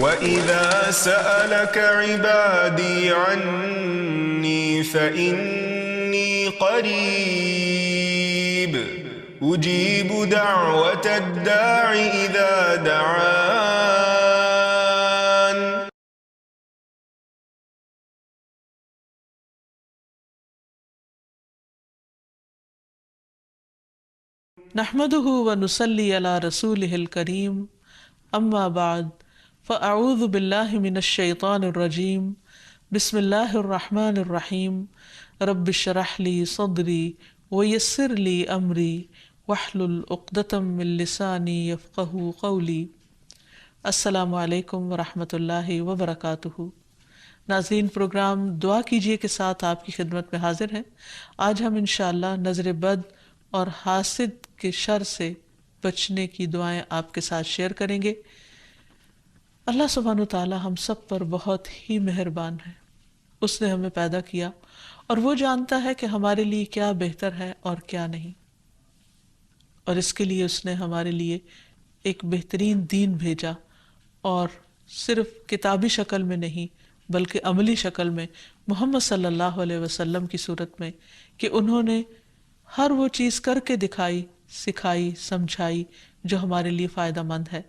وَإِذَا سَأَلَكَ عِبَادِي عَنِّي فَإِنِّي قَرِيبٌ أُجِيبُ دَعْوَةَ الدَّاعِ إِذَا دَعَانِ. نحمده ونصلي على رسوله الكريم اما بعد فاعوذ بالله من الشيطان الرجيم بسم الله الرحمن الرحيم رب اشرح لي صدري ويسر لي امري واحلل عقدة من لساني يفقهوا قولي. السلام علیکم ورحمۃ اللہ وبرکاتہ. ناظرین، پروگرام دعا کیجیے کے ساتھ آپ کی خدمت میں حاضر ہیں. آج ہم انشاءاللہ نظر بد اور حاسد کے شر سے بچنے کی دعائیں آپ کے ساتھ شیئر کریں گے. اللہ سبحانہ وتعالی ہم سب پر بہت ہی مہربان ہے. اس نے ہمیں پیدا کیا اور وہ جانتا ہے کہ ہمارے لیے کیا بہتر ہے اور کیا نہیں، اور اس کے لیے اس نے ہمارے لیے ایک بہترین دین بھیجا، اور صرف کتابی شکل میں نہیں بلکہ عملی شکل میں محمد صلی اللہ علیہ وسلم کی صورت میں، کہ انہوں نے ہر وہ چیز کر کے دکھائی، سکھائی، سمجھائی جو ہمارے لیے فائدہ مند ہے.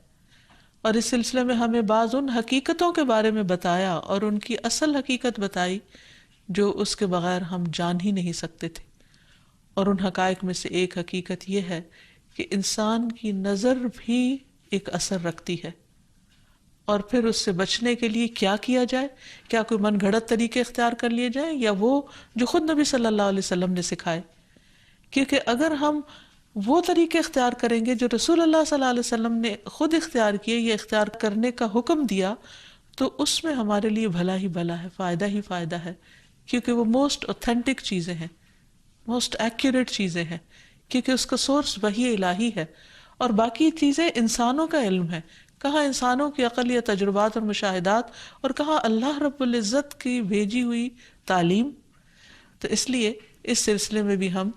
اور اس سلسلے میں ہمیں بعض ان حقیقتوں کے بارے میں بتایا اور ان کی اصل حقیقت بتائی جو اس کے بغیر ہم جان ہی نہیں سکتے تھے. اور ان حقائق میں سے ایک حقیقت یہ ہے کہ انسان کی نظر بھی ایک اثر رکھتی ہے، اور پھر اس سے بچنے کے لیے کیا کیا جائے. کیا کوئی من گھڑت طریقے اختیار کر لیے جائیں یا وہ جو خود نبی صلی اللہ علیہ وسلم نے سکھائے؟ کیونکہ اگر ہم وہ طریقے اختیار کریں گے جو رسول اللہ صلی اللہ علیہ وسلم نے خود اختیار کیے یا اختیار کرنے کا حکم دیا، تو اس میں ہمارے لیے بھلا ہی بھلا ہے، فائدہ ہی فائدہ ہے، کیونکہ وہ موسٹ اوتھینٹک چیزیں ہیں، موسٹ ایکوریٹ چیزیں ہیں، کیونکہ اس کا سورس وحی الہی ہے. اور باقی چیزیں انسانوں کا علم ہے، کہاں انسانوں کی عقل یا تجربات اور مشاہدات، اور کہاں اللہ رب العزت کی بھیجی ہوئی تعلیم. تو اس لیے اس سلسلے میں بھی ہم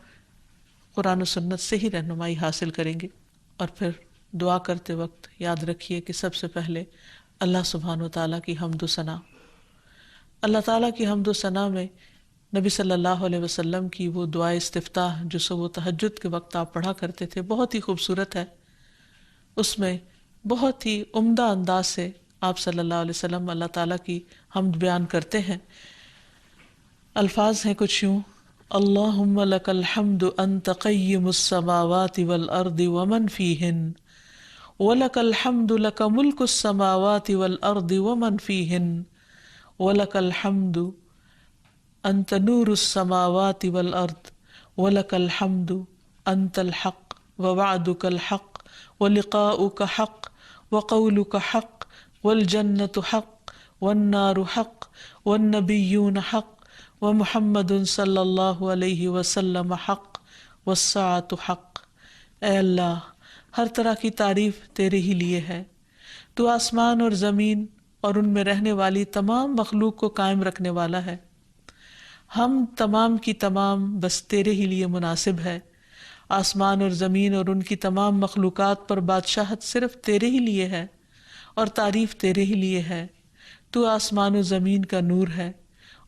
قرآن و سنت سے ہی رہنمائی حاصل کریں گے. اور پھر دعا کرتے وقت یاد رکھیے کہ سب سے پہلے اللہ سبحانہ و تعالیٰ کی حمد و ثنا، اللہ تعالیٰ کی حمد و ثنا میں نبی صلی اللہ علیہ وسلم کی وہ دعائے استفتاح جو صبح تہجد کے وقت آپ پڑھا کرتے تھے بہت ہی خوبصورت ہے. اس میں بہت ہی عمدہ انداز سے آپ صلی اللہ علیہ وسلم اللہ تعالیٰ کی حمد بیان کرتے ہیں. الفاظ ہیں کچھ یوں: اللہم لک الحمد انت قیم السماوات والارض ومن فیہن، ولک الحمد لک ملک السماوات والارض ومن فیہن، ولک الحمد انت نور السماوات والارض، ولک الحمد انت الحق ووعدک الحق ولقاؤک حق وقولک حق والجنة حق والنار حق والنبیون حق ومحمد صلی اللہ علیہ وسلم حق والساعة حق. اے اللہ، ہر طرح کی تعریف تیرے ہی لیے ہے. تو آسمان اور زمین اور ان میں رہنے والی تمام مخلوق کو قائم رکھنے والا ہے. ہم تمام کی تمام بس تیرے ہی لیے مناسب ہے. آسمان اور زمین اور ان کی تمام مخلوقات پر بادشاہت صرف تیرے ہی لیے ہے اور تعریف تیرے ہی لیے ہے. تو آسمان و زمین کا نور ہے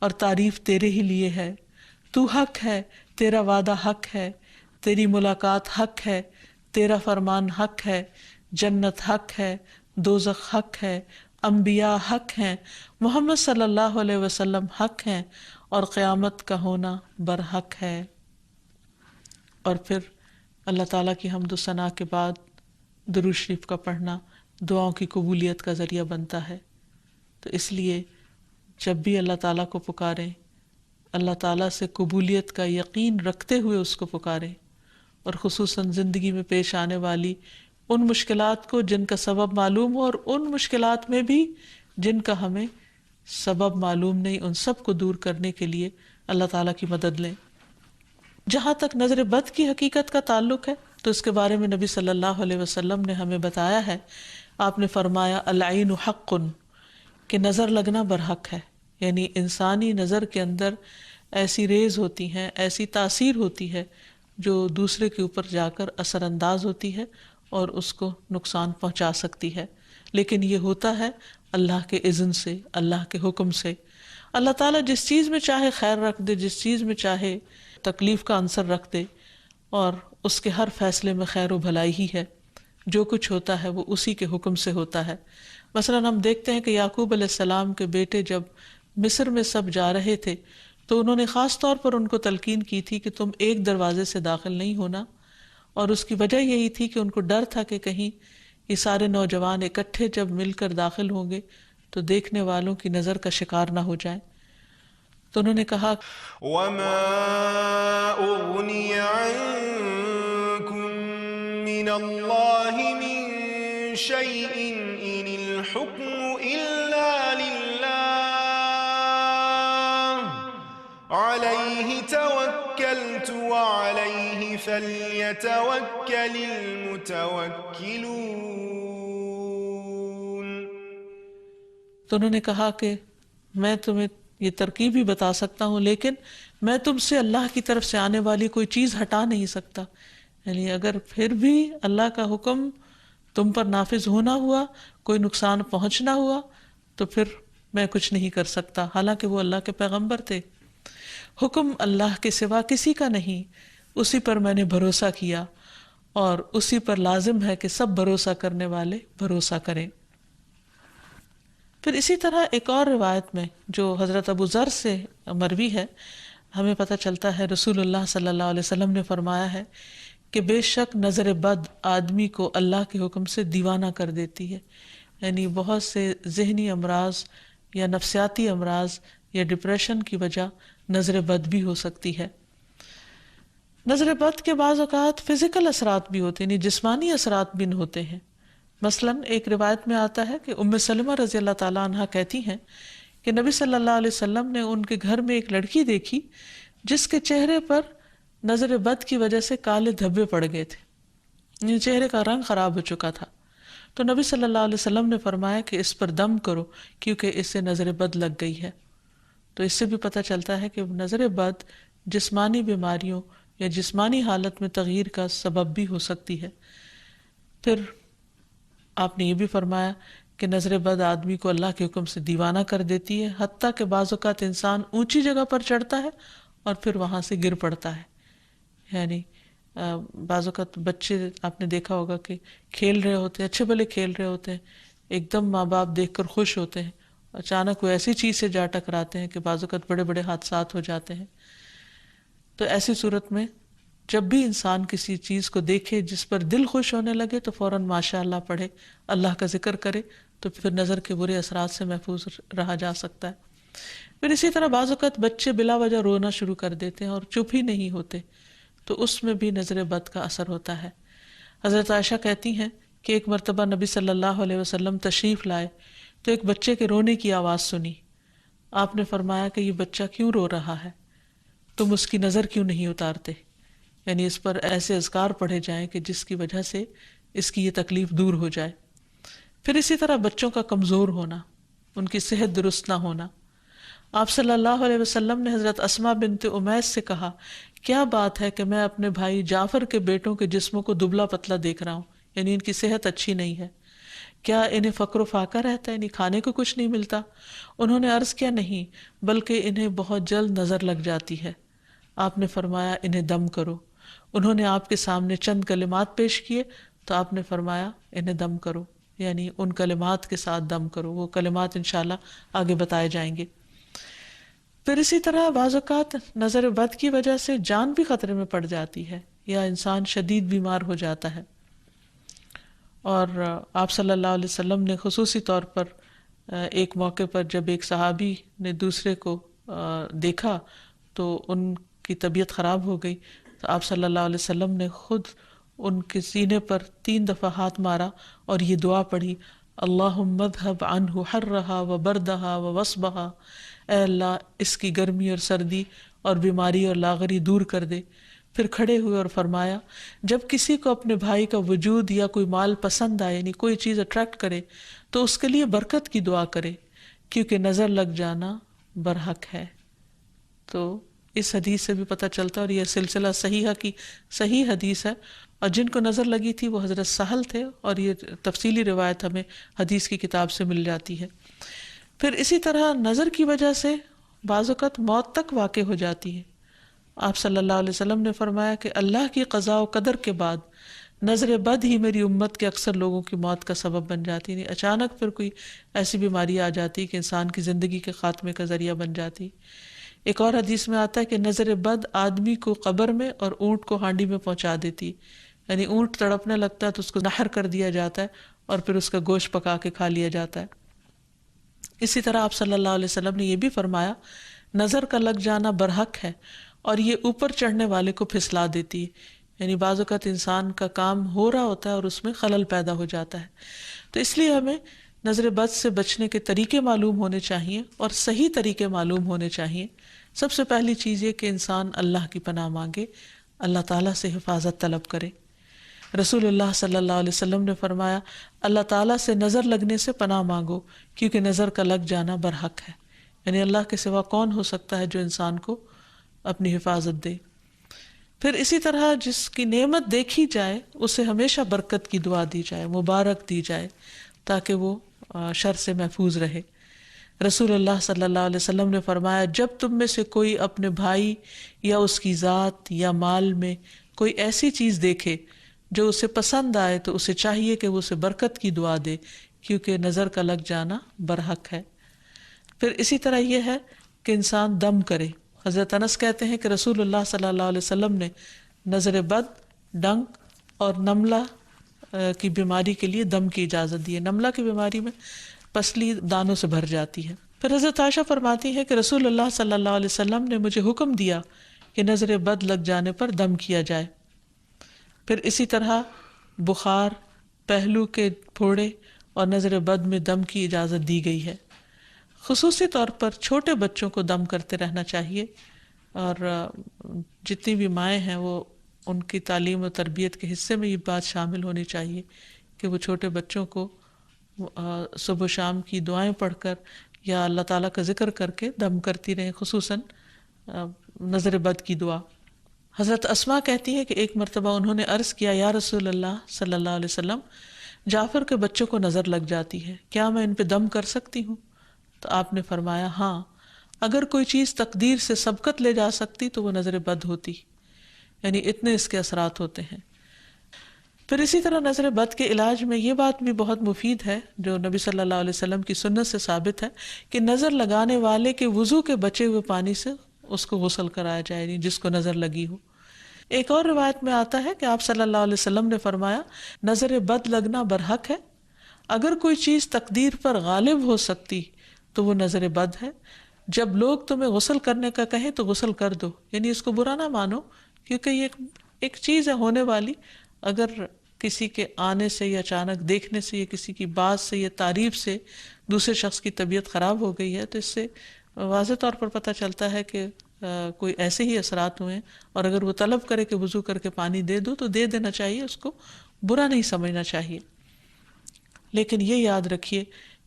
اور تعریف تیرے ہی لیے ہے. تو حق ہے، تیرا وعدہ حق ہے، تیری ملاقات حق ہے، تیرا فرمان حق ہے، جنت حق ہے، دوزخ حق ہے، انبیاء حق ہیں، محمد صلی اللہ علیہ وسلم حق ہیں، اور قیامت کا ہونا برحق ہے. اور پھر اللہ تعالیٰ کی حمد و ثنا کے بعد درود شریف کا پڑھنا دعاؤں کی قبولیت کا ذریعہ بنتا ہے. تو اس لیے جب بھی اللہ تعالیٰ کو پکاریں، اللہ تعالیٰ سے قبولیت کا یقین رکھتے ہوئے اس کو پکاریں، اور خصوصاً زندگی میں پیش آنے والی ان مشکلات کو جن کا سبب معلوم ہو، اور ان مشکلات میں بھی جن کا ہمیں سبب معلوم نہیں، ان سب کو دور کرنے کے لیے اللہ تعالیٰ کی مدد لیں. جہاں تک نظر بد کی حقیقت کا تعلق ہے تو اس کے بارے میں نبی صلی اللہ علیہ وسلم نے ہمیں بتایا ہے. آپ نے فرمایا العین حق، کہ نظر لگنا برحق ہے. یعنی انسانی نظر کے اندر ایسی ریز ہوتی ہیں، ایسی تاثیر ہوتی ہے جو دوسرے کے اوپر جا کر اثر انداز ہوتی ہے اور اس کو نقصان پہنچا سکتی ہے، لیکن یہ ہوتا ہے اللہ کے اذن سے، اللہ کے حکم سے۔ اللہ تعالیٰ جس چیز میں چاہے خیر رکھ دے، جس چیز میں چاہے تکلیف کا عنصر رکھ دے، اور اس کے ہر فیصلے میں خیر و بھلائی ہی ہے۔ جو کچھ ہوتا ہے وہ اسی کے حکم سے ہوتا ہے۔ مثلا ہم دیکھتے ہیں کہ یعقوب علیہ السلام کے بیٹے جب مصر میں سب جا رہے تھے تو انہوں نے خاص طور پر ان کو تلقین کی تھی کہ تم ایک دروازے سے داخل نہیں ہونا، اور اس کی وجہ یہی تھی کہ ان کو ڈر تھا کہ کہیں یہ سارے نوجوان اکٹھے جب مل کر داخل ہوں گے تو دیکھنے والوں کی نظر کا شکار نہ ہو جائیں۔ تو انہوں نے کہا وما أغني عنكم من الله من شيء إن الحكم إلا لله عليه توكلت وعليه فليتوكل المتوكلون۔ تو انہوں نے کہا کہ میں تمہیں یہ ترکیب بھی بتا سکتا ہوں، لیکن میں تم سے اللہ کی طرف سے آنے والی کوئی چیز ہٹا نہیں سکتا۔ یعنی اگر پھر بھی اللہ کا حکم تم پر نافذ ہونا ہوا، کوئی نقصان پہنچنا ہوا، تو پھر میں کچھ نہیں کر سکتا، حالانکہ وہ اللہ کے پیغمبر تھے۔ حکم اللہ کے سوا کسی کا نہیں، اسی پر میں نے بھروسہ کیا، اور اسی پر لازم ہے کہ سب بھروسہ کرنے والے بھروسہ کریں۔ پھر اسی طرح ایک اور روایت میں جو حضرت ابو ذر سے مروی ہے، ہمیں پتہ چلتا ہے رسول اللہ صلی اللہ علیہ وسلم نے فرمایا ہے کہ بے شک نظر بد آدمی کو اللہ کے حکم سے دیوانہ کر دیتی ہے۔ یعنی بہت سے ذہنی امراض یا نفسیاتی امراض یا ڈپریشن کی وجہ نظر بد بھی ہو سکتی ہے۔ نظر بد کے بعض اوقات فزیکل اثرات بھی ہوتے ہیں، یعنی جسمانی اثرات بھی ہوتے ہیں۔ مثلا ایک روایت میں آتا ہے کہ ام سلمہ رضی اللہ تعالیٰ عنہ کہتی ہیں کہ نبی صلی اللہ علیہ وسلم نے ان کے گھر میں ایک لڑکی دیکھی جس کے چہرے پر نظر بد کی وجہ سے کالے دھبے پڑ گئے تھے، یعنی چہرے کا رنگ خراب ہو چکا تھا۔ تو نبی صلی اللہ علیہ وسلم نے فرمایا کہ اس پر دم کرو کیونکہ اس سے نظر بد لگ گئی ہے۔ تو اس سے بھی پتہ چلتا ہے کہ نظر بد جسمانی بیماریوں یا جسمانی حالت میں تغییر کا سبب بھی ہو سکتی ہے۔ پھر آپ نے یہ بھی فرمایا کہ نظر بد آدمی کو اللہ کے حکم سے دیوانہ کر دیتی ہے، حتیٰ کہ بعض اوقات انسان اونچی جگہ پر چڑھتا ہے اور پھر وہاں سے گر پڑتا ہے۔ یعنی بعض اوقات بچے آپ نے دیکھا ہوگا کہ کھیل رہے ہوتے ہیں، اچھے بھلے کھیل رہے ہوتے ہیں، ایک دم ماں باپ دیکھ کر خوش ہوتے ہیں، اچانک وہ ایسی چیز سے جا ٹکراتے ہیں کہ بعض اوقات بڑے بڑے حادثات ہو جاتے ہیں۔ تو ایسی صورت میں جب بھی انسان کسی چیز کو دیکھے جس پر دل خوش ہونے لگے تو فوراً ماشاء اللہ پڑھے، اللہ کا ذکر کرے، تو پھر نظر کے برے اثرات سے محفوظ رہا جا سکتا ہے۔ پھر اسی طرح بعض اوقات بچے بلا وجہ رونا شروع کر دیتے ہیں اور چپ ہی نہیں ہوتے، تو اس میں بھی نظر بد کا اثر ہوتا ہے۔ حضرت عائشہ کہتی ہیں کہ ایک مرتبہ نبی صلی اللہ علیہ وسلم تشریف لائے تو ایک بچے کے رونے کی آواز سنی۔ آپ نے فرمایا کہ یہ بچہ کیوں رو رہا ہے؟ تم اس کی نظر کیوں نہیں اتارتے؟ یعنی اس پر ایسے اذکار پڑھے جائیں کہ جس کی وجہ سے اس کی یہ تکلیف دور ہو جائے۔ پھر اسی طرح بچوں کا کمزور ہونا، ان کی صحت درست نہ ہونا۔ آپ صلی اللہ علیہ وسلم نے حضرت اسماء بنت امیس سے کہا، کیا بات ہے کہ میں اپنے بھائی جعفر کے بیٹوں کے جسموں کو دبلا پتلا دیکھ رہا ہوں، یعنی ان کی صحت اچھی نہیں ہے، کیا انہیں فقر و فاقہ رہتا ہے، یعنی کھانے کو کچھ نہیں ملتا؟ انہوں نے عرض کیا، نہیں، بلکہ انہیں بہت جلد نظر لگ جاتی ہے۔ آپ نے فرمایا انہیں دم کرو۔ انہوں نے آپ کے سامنے چند کلمات پیش کیے تو آپ نے فرمایا انہیں دم کرو، یعنی ان کلمات کے ساتھ دم کرو۔ وہ کلمات انشاءاللہ آگے بتائے جائیں گے۔ پھر اسی طرح بعض اوقات نظر بد کی وجہ سے جان بھی خطرے میں پڑ جاتی ہے یا انسان شدید بیمار ہو جاتا ہے۔ اور آپ صلی اللہ علیہ وسلم نے خصوصی طور پر ایک موقع پر جب ایک صحابی نے دوسرے کو دیکھا تو ان کی طبیعت خراب ہو گئی، تو آپ صلی اللہ علیہ وسلم نے خود ان کے سینے پر 3 دفعہ ہاتھ مارا اور یہ دعا پڑھی، اللہم اذھب عنہ حرہا و بردہا و وصبہا، اے اللہ اس کی گرمی اور سردی اور بیماری اور لاغری دور کر دے۔ پھر کھڑے ہوئے اور فرمایا، جب کسی کو اپنے بھائی کا وجود یا کوئی مال پسند آئے، یعنی کوئی چیز اٹریکٹ کرے، تو اس کے لیے برکت کی دعا کرے، کیونکہ نظر لگ جانا برحق ہے۔ تو اس حدیث سے بھی پتہ چلتا ہے، اور یہ سلسلہ صحیحہ کی صحیح حدیث ہے، اور جن کو نظر لگی تھی وہ حضرت سہل تھے، اور یہ تفصیلی روایت ہمیں حدیث کی کتاب سے مل جاتی ہے۔ پھر اسی طرح نظر کی وجہ سے بعض اوقات موت تک واقع ہو جاتی ہے۔ آپ صلی اللہ علیہ وسلم نے فرمایا کہ اللہ کی قضاء و قدر کے بعد نظر بد ہی میری امت کے اکثر لوگوں کی موت کا سبب بن جاتی ہے، اچانک پھر کوئی ایسی بیماری آ جاتی کہ انسان کی زندگی کے خاتمے کا ذریعہ بن جاتی۔ ایک اور حدیث میں آتا ہے کہ نظر بد آدمی کو قبر میں اور اونٹ کو ہانڈی میں پہنچا دیتی، یعنی اونٹ تڑپنے لگتا ہے تو اس کو نحر کر دیا جاتا ہے اور پھر اس کا گوشت پکا کے کھا لیا جاتا ہے۔ اسی طرح آپ صلی اللہ علیہ وسلم نے یہ بھی فرمایا نظر کا لگ جانا برحق ہے اور یہ اوپر چڑھنے والے کو پھسلا دیتی ہے، یعنی بعض اوقات انسان کا کام ہو رہا ہوتا ہے اور اس میں خلل پیدا ہو جاتا ہے۔ تو اس لیے ہمیں نظر بد سے بچنے کے طریقے معلوم ہونے چاہیے اور صحیح طریقے معلوم ہونے چاہیے۔ سب سے پہلی چیز یہ کہ انسان اللہ کی پناہ مانگے، اللہ تعالیٰ سے حفاظت طلب کرے۔ رسول اللہ صلی اللہ علیہ وسلم نے فرمایا اللہ تعالیٰ سے نظر لگنے سے پناہ مانگو، کیونکہ نظر کا لگ جانا برحق ہے، یعنی اللہ کے سوا کون ہو سکتا ہے جو انسان کو اپنی حفاظت دے۔ پھر اسی طرح جس کی نعمت دیکھی جائے اسے ہمیشہ برکت کی دعا دی جائے، مبارک دی جائے، تاکہ وہ شر سے محفوظ رہے۔ رسول اللہ صلی اللہ علیہ وسلم نے فرمایا جب تم میں سے کوئی اپنے بھائی یا اس کی ذات یا مال میں کوئی ایسی چیز دیکھے جو اسے پسند آئے تو اسے چاہیے کہ وہ اسے برکت کی دعا دے، کیونکہ نظر کا لگ جانا برحق ہے۔ پھر اسی طرح یہ ہے کہ انسان دم کرے۔ حضرت انس کہتے ہیں کہ رسول اللہ صلی اللہ علیہ وسلم نے نظر بد، ڈنک اور نملہ کی بیماری کے لیے دم کی اجازت دی ہے۔ نملہ کی بیماری میں پسلی دانوں سے بھر جاتی ہے۔ پھر حضرت عائشہ فرماتی ہے کہ رسول اللہ صلی اللہ علیہ وسلم نے مجھے حکم دیا کہ نظر بد لگ جانے پر دم کیا جائے۔ پھر اسی طرح بخار، پہلو کے پھوڑے اور نظر بد میں دم کی اجازت دی گئی ہے۔ خصوصی طور پر چھوٹے بچوں کو دم کرتے رہنا چاہیے، اور جتنی بھی مائیں ہیں وہ ان کی تعلیم و تربیت کے حصے میں یہ بات شامل ہونی چاہیے کہ وہ چھوٹے بچوں کو صبح و شام کی دعائیں پڑھ کر یا اللہ تعالیٰ کا ذکر کر کے دم کرتی رہیں، خصوصاً نظر بد کی دعا۔ حضرت اسماء کہتی ہے کہ ایک مرتبہ انہوں نے عرض کیا یا رسول اللہ صلی اللہ علیہ وسلم جعفر کے بچوں کو نظر لگ جاتی ہے، کیا میں ان پہ دم کر سکتی ہوں؟ تو آپ نے فرمایا ہاں، اگر کوئی چیز تقدیر سے سبقت لے جا سکتی تو وہ نظر بد ہوتی، یعنی اتنے اس کے اثرات ہوتے ہیں۔ پھر اسی طرح نظر بد کے علاج میں یہ بات بھی بہت مفید ہے جو نبی صلی اللہ علیہ وسلم کی سنت سے ثابت ہے کہ نظر لگانے والے کے وضو کے بچے ہوئے پانی سے اس کو غسل کرایا جائے، یعنی جس کو نظر لگی ہو۔ ایک اور روایت میں آتا ہے کہ آپ صلی اللہ علیہ وسلم نے فرمایا نظر بد لگنا برحق ہے، اگر کوئی چیز تقدیر پر غالب ہو سکتی تو وہ نظر بد ہے۔ جب لوگ تمہیں غسل کرنے کا کہیں تو غسل کر دو، یعنی اس کو برا نہ مانو، کیونکہ یہ ایک چیز ہے ہونے والی۔ اگر کسی کے آنے سے یا اچانک دیکھنے سے یا کسی کی بات سے یا تعریف سے دوسرے شخص کی طبیعت خراب ہو گئی ہے تو اس سے واضح طور پر پتہ چلتا ہے کہ کوئی ایسے ہی اثرات ہوئے ہیں، اور اگر وہ طلب کرے کہ وضو کر کے پانی دے دو تو دے دینا چاہیے، اس کو برا نہیں سمجھنا چاہیے۔ لیکن یہ یاد رکھیے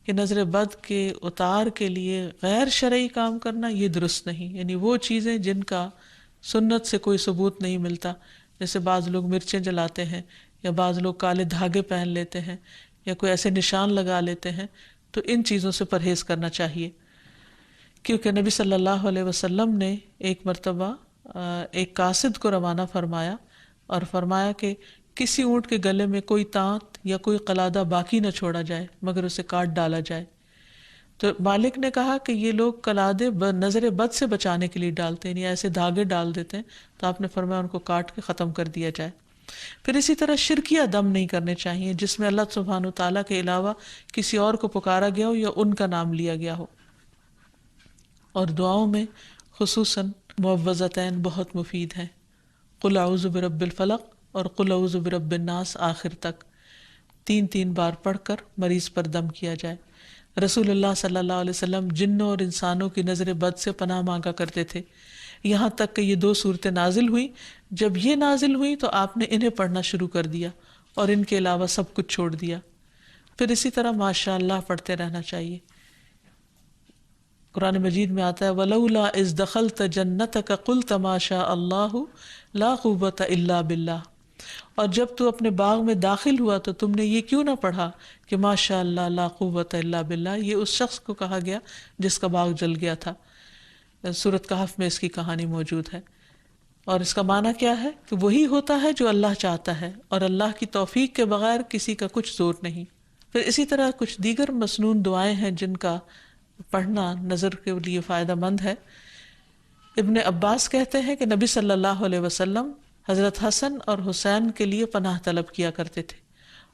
کہ نظر بد کے اتار کے لیے غیر شرعی کام کرنا یہ درست نہیں، یعنی وہ چیزیں جن کا سنت سے کوئی ثبوت نہیں ملتا، جیسے بعض لوگ مرچیں جلاتے ہیں یا بعض لوگ کالے دھاگے پہن لیتے ہیں یا کوئی ایسے نشان لگا لیتے ہیں، تو ان چیزوں سے پرہیز کرنا چاہیے۔ کیونکہ نبی صلی اللہ علیہ وسلم نے ایک مرتبہ ایک قاصد کو روانہ فرمایا اور فرمایا کہ کسی اونٹ کے گلے میں کوئی تانت یا کوئی قلادہ باقی نہ چھوڑا جائے مگر اسے کاٹ ڈالا جائے۔ تو مالک نے کہا کہ یہ لوگ قلادے نظر بد سے بچانے کے لیے ڈالتے ہیں، یعنی ایسے دھاگے ڈال دیتے ہیں، تو آپ نے فرمایا ان کو کاٹ کے ختم کر دیا جائے۔ پھر اسی طرح شرکیہ دم نہیں کرنے چاہیے جس میں اللہ سبحانہ و تعالیٰ کے علاوہ کسی اور کو پکارا گیا ہو یا ان کا نام لیا گیا ہو۔ اور دعاؤں میں خصوصاً معوذتین بہت مفید ہیں، قل اعوذ برب الفلق اور قل اعوذ برب الناس آخر تک 3 بار پڑھ کر مریض پر دم کیا جائے۔ رسول اللہ صلی اللہ علیہ وسلم جنوں اور انسانوں کی نظر بد سے پناہ مانگا کرتے تھے، یہاں تک کہ یہ 2 صورتیں نازل ہوئی۔ جب یہ نازل ہوئی تو آپ نے انہیں پڑھنا شروع کر دیا اور ان کے علاوہ سب کچھ چھوڑ دیا۔ پھر اسی طرح ماشاء اللہ پڑھتے رہنا چاہیے۔ قرآن مجید میں آتا ہے وَلَوْلَا إِذْ دَخَلْتَ جَنَّتَكَ قُلْتَ مَا شَاءَ اللَّهُ لَا قُوَّةَ إِلَّا بِاللَّهِ، اور جب تو اپنے باغ میں داخل ہوا تو تم نے یہ کیوں نہ پڑھا کہ ماشاء اللہ لا قوت الا باللہ. یہ اس شخص کو کہا گیا جس کا باغ جل گیا تھا. سورۃ کہف میں اس کی کہانی موجود ہے. اور اس کا معنی کیا ہے کہ وہی ہوتا ہے جو اللہ چاہتا ہے، اور اللہ کی توفیق کے بغیر کسی کا کچھ زور نہیں. پھر اسی طرح کچھ دیگر مسنون دعائیں ہیں جن کا پڑھنا نظر کے لیے فائدہ مند ہے. ابن عباس کہتے ہیں کہ نبی صلی اللہ علیہ وسلم حضرت حسن اور حسین کے لیے پناہ طلب کیا کرتے تھے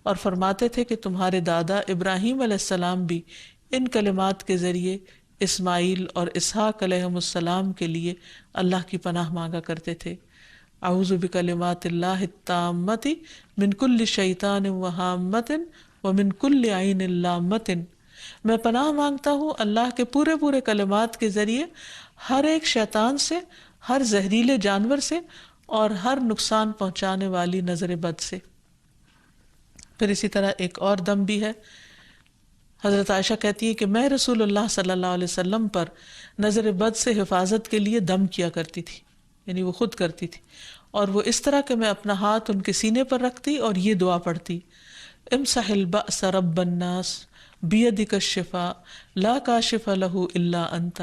اور فرماتے تھے کہ تمہارے دادا ابراہیم علیہ السلام بھی ان کلمات کے ذریعے اسماعیل اور اسحاق علیہم السلام کے لیے اللہ کی پناہ مانگا کرتے تھے. اعوذ بکلمات اللہ التامۃ من کل شیطان وہامۃ ومن کل عین لامۃ، میں پناہ مانگتا ہوں اللہ کے پورے پورے کلمات کے ذریعے ہر ایک شیطان سے، ہر زہریلے جانور سے اور ہر نقصان پہنچانے والی نظر بد سے. پھر اسی طرح ایک اور دم بھی ہے. حضرت عائشہ کہتی ہے کہ میں رسول اللہ صلی اللہ علیہ وسلم پر نظر بد سے حفاظت کے لیے دم کیا کرتی تھی، یعنی وہ خود کرتی تھی، اور وہ اس طرح کہ میں اپنا ہاتھ ان کے سینے پر رکھتی اور یہ دعا پڑھتی امسح البأس رب الناس بیدک الشفاء لا کاشف لہ الا انت،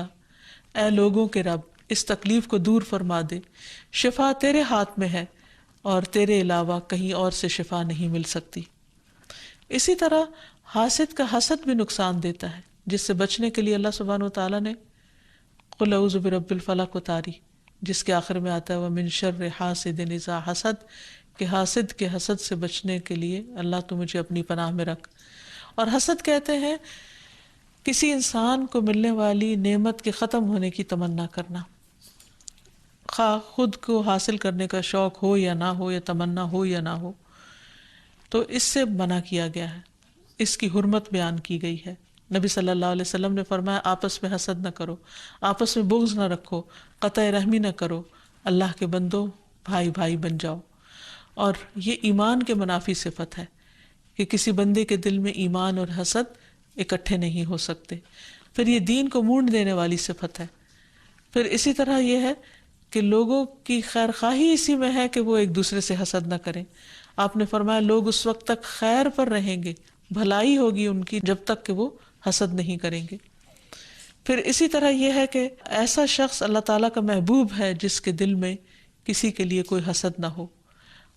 اے لوگوں کے رب اس تکلیف کو دور فرما دے، شفا تیرے ہاتھ میں ہے اور تیرے علاوہ کہیں اور سے شفا نہیں مل سکتی. اسی طرح حاسد کا حسد بھی نقصان دیتا ہے، جس سے بچنے کے لیے اللہ سبحانہ وتعالیٰ نے قل اعوذ برب الفلق اتاری، جس کے آخر میں آتا ہے ومن شر حاسد اذا حسد، کہ حاسد کے حسد سے بچنے کے لیے اللہ تو مجھے اپنی پناہ میں رکھ. اور حسد کہتے ہیں کسی انسان کو ملنے والی نعمت کے ختم ہونے کی تمنا کرنا، خواہ خود کو حاصل کرنے کا شوق ہو یا نہ ہو، یا تمنا ہو یا نہ ہو، تو اس سے منع کیا گیا ہے، اس کی حرمت بیان کی گئی ہے. نبی صلی اللہ علیہ وسلم نے فرمایا آپس میں حسد نہ کرو، آپس میں بغض نہ رکھو، قطع رحمی نہ کرو، اللہ کے بندو بھائی بھائی بن جاؤ. اور یہ ایمان کے منافی صفت ہے کہ کسی بندے کے دل میں ایمان اور حسد اکٹھے نہیں ہو سکتے. پھر یہ دین کو مونڈ دینے والی صفت ہے. پھر اسی طرح یہ ہے کہ لوگوں کی خیر خواہی اسی میں ہے کہ وہ ایک دوسرے سے حسد نہ کریں. آپ نے فرمایا لوگ اس وقت تک خیر پر رہیں گے، بھلائی ہوگی ان کی، جب تک کہ وہ حسد نہیں کریں گے. پھر اسی طرح یہ ہے کہ ایسا شخص اللہ تعالیٰ کا محبوب ہے جس کے دل میں کسی کے لیے کوئی حسد نہ ہو.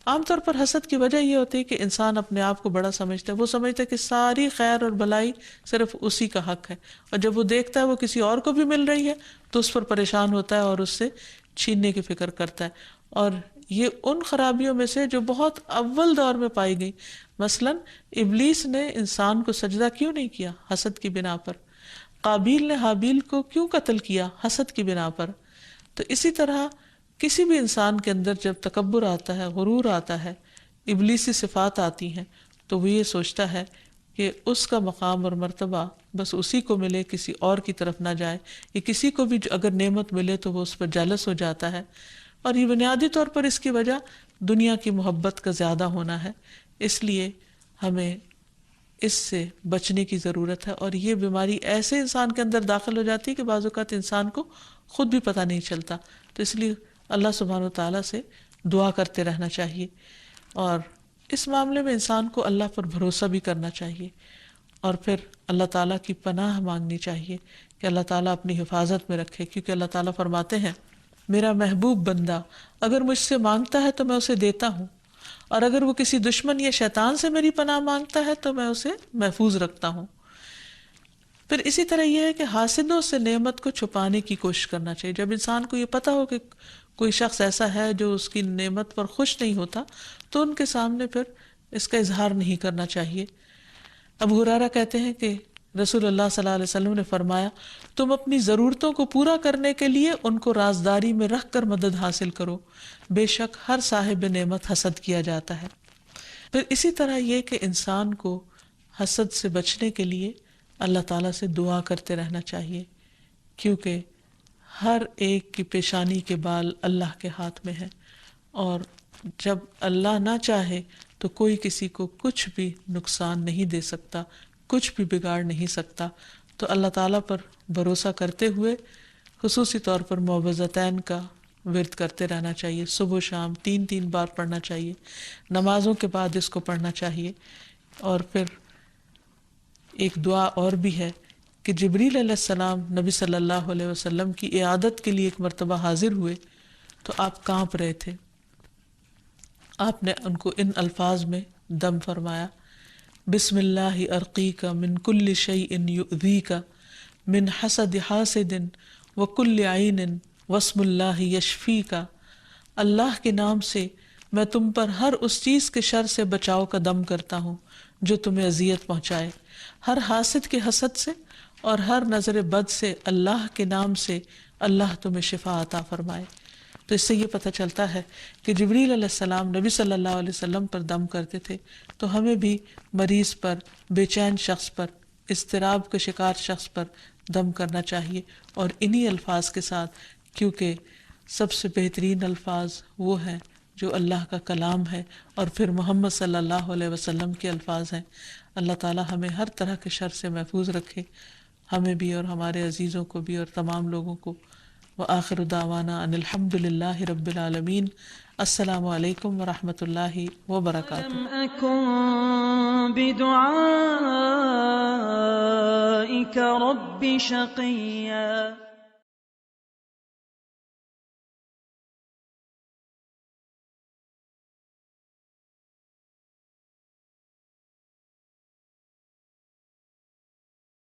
عام طور پر حسد کی وجہ یہ ہوتی ہے کہ انسان اپنے آپ کو بڑا سمجھتا ہے، وہ سمجھتا ہے کہ ساری خیر اور بھلائی صرف اسی کا حق ہے، اور جب وہ دیکھتا ہے وہ کسی اور کو بھی مل رہی ہے تو اس پر پریشان ہوتا ہے اور اس سے چھیننے کی فکر کرتا ہے. اور یہ ان خرابیوں میں سے جو بہت اول دور میں پائی گئی. مثلا ابلیس نے انسان کو سجدہ کیوں نہیں کیا؟ حسد کی بنا پر. قابیل نے حابیل کو کیوں قتل کیا؟ حسد کی بنا پر. تو اسی طرح کسی بھی انسان کے اندر جب تکبر آتا ہے، غرور آتا ہے، ابلیسی صفات آتی ہیں، تو وہ یہ سوچتا ہے کہ اس کا مقام اور مرتبہ بس اسی کو ملے، کسی اور کی طرف نہ جائے. یا کسی کو بھی اگر نعمت ملے تو وہ اس پر جالس ہو جاتا ہے. اور یہ بنیادی طور پر اس کی وجہ دنیا کی محبت کا زیادہ ہونا ہے. اس لیے ہمیں اس سے بچنے کی ضرورت ہے. اور یہ بیماری ایسے انسان کے اندر داخل ہو جاتی ہے کہ بعض اوقات انسان کو خود بھی پتہ نہیں چلتا. تو اس لیے اللہ سبحانہ وتعالیٰ سے دعا کرتے رہنا چاہیے، اور اس معاملے میں انسان کو اللہ پر بھروسہ بھی کرنا چاہیے، اور پھر اللہ تعالیٰ کی پناہ مانگنی چاہیے کہ اللہ تعالیٰ اپنی حفاظت میں رکھے. کیونکہ اللہ تعالیٰ فرماتے ہیں میرا محبوب بندہ اگر مجھ سے مانگتا ہے تو میں اسے دیتا ہوں، اور اگر وہ کسی دشمن یا شیطان سے میری پناہ مانگتا ہے تو میں اسے محفوظ رکھتا ہوں. پھر اسی طرح یہ ہے کہ حاسدوں سے نعمت کو چھپانے کی کوشش کرنا چاہیے. جب انسان کو یہ پتہ ہو کہ کوئی شخص ایسا ہے جو اس کی نعمت پر خوش نہیں ہوتا تو ان کے سامنے پھر اس کا اظہار نہیں کرنا چاہیے. ابو ہریرہ کہتے ہیں کہ رسول اللہ صلی اللہ علیہ وسلم نے فرمایا تم اپنی ضرورتوں کو پورا کرنے کے لیے ان کو رازداری میں رکھ کر مدد حاصل کرو، بے شک ہر صاحب نعمت حسد کیا جاتا ہے. پھر اسی طرح یہ کہ انسان کو حسد سے بچنے کے لیے اللہ تعالیٰ سے دعا کرتے رہنا چاہیے، کیونکہ ہر ایک کی پیشانی کے بال اللہ کے ہاتھ میں ہے، اور جب اللہ نہ چاہے تو کوئی کسی کو کچھ بھی نقصان نہیں دے سکتا، کچھ بھی بگاڑ نہیں سکتا. تو اللہ تعالیٰ پر بھروسہ کرتے ہوئے خصوصی طور پر معوذتین کا ورد کرتے رہنا چاہیے، صبح و شام 3 بار پڑھنا چاہیے، نمازوں کے بعد اس کو پڑھنا چاہیے۔ اور پھر ایک دعا اور بھی ہے کہ جبریل علیہ السلام نبی صلی اللہ علیہ وسلم کی عیادت کے لیے ایک مرتبہ حاضر ہوئے تو آپ کانپ رہے تھے، آپ نے ان کو ان الفاظ میں دم فرمایا، بسم اللہ ارقیک من کل شیء یؤذیک من حسد حاسد وکل عین واسم اللہ یشفیک، اللہ کے نام سے میں تم پر ہر اس چیز کے شر سے بچاؤ کا دم کرتا ہوں جو تمہیں اذیت پہنچائے، ہر حاسد کے حسد سے اور ہر نظر بد سے اللہ کے نام سے اللہ تمہیں شفا عطا فرمائے۔ تو اس سے یہ پتہ چلتا ہے کہ جبریل علیہ السلام نبی صلی اللہ علیہ وسلم پر دم کرتے تھے، تو ہمیں بھی مریض پر، بے چین شخص پر، اضطراب کا شکار شخص پر دم کرنا چاہیے، اور انہی الفاظ کے ساتھ، کیونکہ سب سے بہترین الفاظ وہ ہیں جو اللہ کا کلام ہے اور پھر محمد صلی اللہ علیہ وسلم کے الفاظ ہیں۔ اللہ تعالی ہمیں ہر طرح کے شر سے محفوظ رکھے، ہمیں بھی اور ہمارے عزیزوں کو بھی اور تمام لوگوں کو۔ وآخر دعوانا ان الحمد للہ رب العالمین۔ السلام علیکم ورحمۃ اللہ وبرکاتہ۔ لم أكن بدعائك رب شقيا